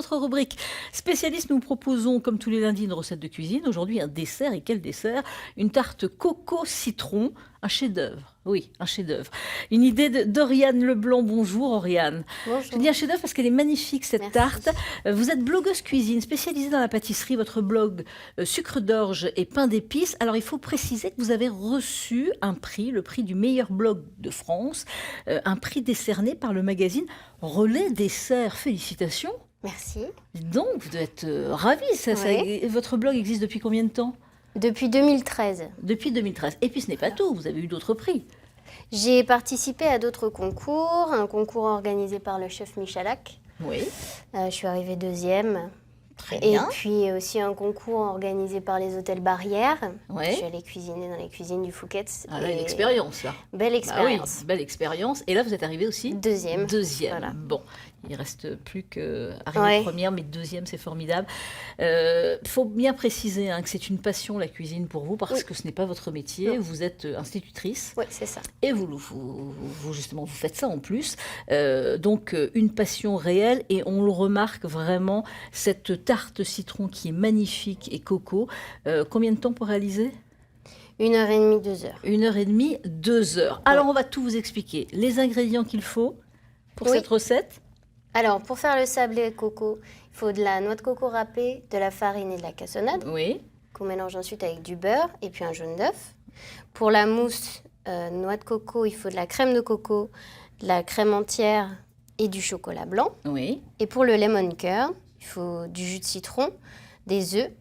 votre rubrique spécialiste, nous proposons, comme tous les lundis, une recette de cuisine. Aujourd'hui, un dessert. Et quel dessert? Une tarte coco citron, un chef-d'œuvre. Oui, un chef-d'œuvre. Une idée d'Oriane Leblanc. Bonjour Oriane. Bonjour. Je dis un chef-d'œuvre parce qu'elle est magnifique cette Merci. tarte. Vous êtes blogueuse cuisine spécialisée dans la pâtisserie. Votre blog Sucre d'orge et pain d'épices. Alors il faut préciser que vous avez reçu un prix, le prix du meilleur blog de France, un prix décerné par le magazine Relais Dessert. Félicitations. Merci. Donc vous devez être ravie. Oui. Votre blog existe depuis combien de temps? Depuis 2013. Depuis 2013. Et puis ce n'est pas tout, vous avez eu d'autres prix. J'ai participé à d'autres concours, un concours organisé par le chef Michalak. Oui. Je suis arrivée deuxième. Très Et bien. puis aussi un concours organisé par les hôtels Barrières. Ouais. Je suis allée cuisiner dans les cuisines du Fouquet. Ah là, une expérience là. Belle expérience. Bah oui, belle expérience. Et là, vous êtes arrivée aussi Deuxième. Deuxième. Voilà. Bon, il reste plus qu'arriver première, mais deuxième, c'est formidable. Faut bien préciser que c'est une passion la cuisine pour vous, parce que ce n'est pas votre métier. Non. Vous êtes institutrice. Oui, c'est ça. Et vous justement, vous faites ça en plus. Donc, une passion réelle. Et on le remarque vraiment, cette tarte citron qui est magnifique et coco. Combien de temps pour réaliser? 1h30, 2h. 1h30, 2h. Alors, on va tout vous expliquer. Les ingrédients qu'il faut pour cette recette. Alors, pour faire le sablé coco, il faut de la noix de coco râpée, de la farine et de la cassonade. Oui. Qu'on mélange ensuite avec du beurre et puis un jaune d'œuf. Pour la mousse noix de coco, il faut de la crème de coco, de la crème entière et du chocolat blanc. Oui. Et pour le lemon curd, il faut du jus de citron, des œufs,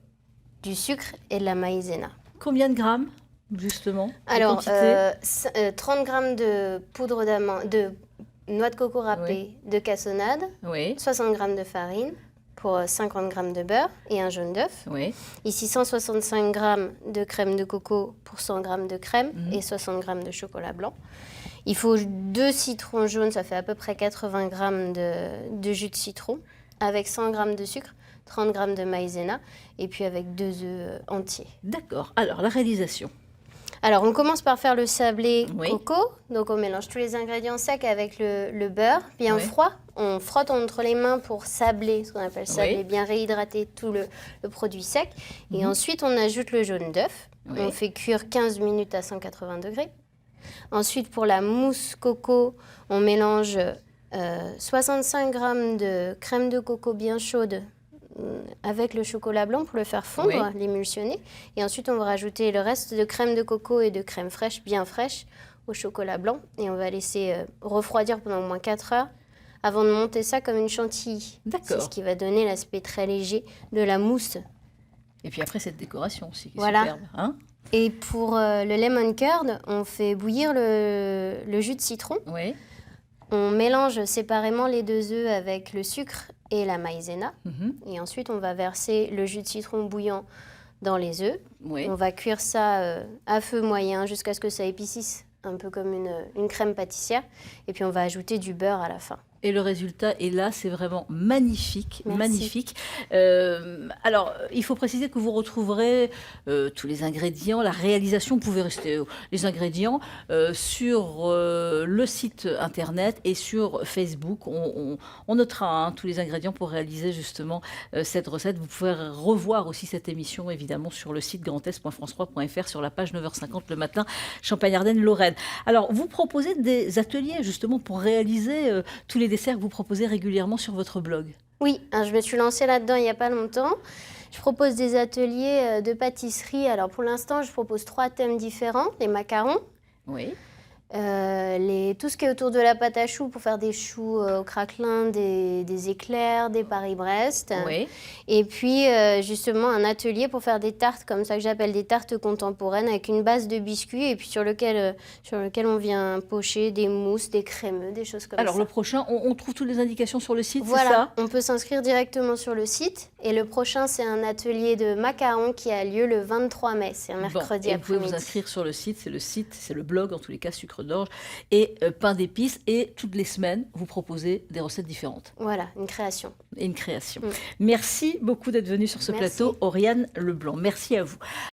du sucre et de la maïzena. Combien de grammes, justement? Alors, 30 grammes de poudre d'amande, de noix de coco râpée, de cassonade, 60 grammes de farine pour 50 grammes de beurre et un jaune d'œuf. Ici, 165 grammes de crème de coco pour 100 grammes de crème et 60 grammes de chocolat blanc. Il faut 2 citrons jaunes, ça fait à peu près 80 grammes de jus de citron, avec 100 grammes de sucre, 30 grammes de maïzena et puis avec 2 œufs entiers. D'accord. Alors, la réalisation. Alors, on commence par faire le sablé coco. Donc, on mélange tous les ingrédients secs avec le beurre bien froid. On frotte entre les mains pour sabler, ce qu'on appelle sabler, bien réhydrater tout le produit sec. Et ensuite, on ajoute le jaune d'œuf. On fait cuire 15 minutes à 180 degrés. Ensuite, pour la mousse coco, on mélange 65 grammes de crème de coco bien chaude avec le chocolat blanc pour le faire fondre, l'émulsionner. Et ensuite, on va rajouter le reste de crème de coco et de crème fraîche, bien fraîche, au chocolat blanc. Et on va laisser refroidir pendant au moins 4 heures avant de monter ça comme une chantilly. C'est ce qui va donner l'aspect très léger de la mousse. Et puis après, cette décoration aussi qui est superbe. Hein? Et pour le lemon curd, on fait bouillir le jus de citron. On mélange séparément les 2 œufs avec le sucre et la maïzena. Et ensuite, on va verser le jus de citron bouillant dans les œufs. On va cuire ça à feu moyen jusqu'à ce que ça épaississe, un peu comme une crème pâtissière. Et puis, on va ajouter du beurre à la fin. Et le résultat est là, c'est vraiment magnifique, magnifique. Alors, il faut préciser que vous retrouverez tous les ingrédients, la réalisation, vous pouvez rester les ingrédients sur le site internet et sur Facebook. On notera tous les ingrédients pour réaliser justement cette recette. Vous pouvez revoir aussi cette émission évidemment sur le site grandest.france3.fr sur la page 9h50 le matin, Champagne-Ardenne, Lorraine. Alors, vous proposez des ateliers justement pour réaliser tous les desserts que vous proposez régulièrement sur votre blog. Oui, je me suis lancée là-dedans il n'y a pas longtemps. Je propose des ateliers de pâtisserie. Alors pour l'instant, je propose 3 thèmes différents. Les macarons, tout ce qui est autour de la pâte à choux pour faire des choux au craquelin, des éclairs, des Paris-Brest. Et puis justement un atelier pour faire des tartes comme ça que j'appelle des tartes contemporaines avec une base de biscuits et puis sur lequel on vient pocher des mousses, des crémeux, des choses comme ça. Alors le prochain, on trouve toutes les indications sur le site, c'est ça? On peut s'inscrire directement sur le site et le prochain c'est un atelier de macarons qui a lieu le 23 mai, c'est un mercredi après-midi. Vous pouvez vous inscrire sur le site, c'est le blog en tous les cas, Sucre d'orge et pain d'épices, et toutes les semaines vous proposez des recettes différentes. Voilà, une création. Merci beaucoup d'être venue sur ce plateau, Oriane Leblanc. Merci à vous.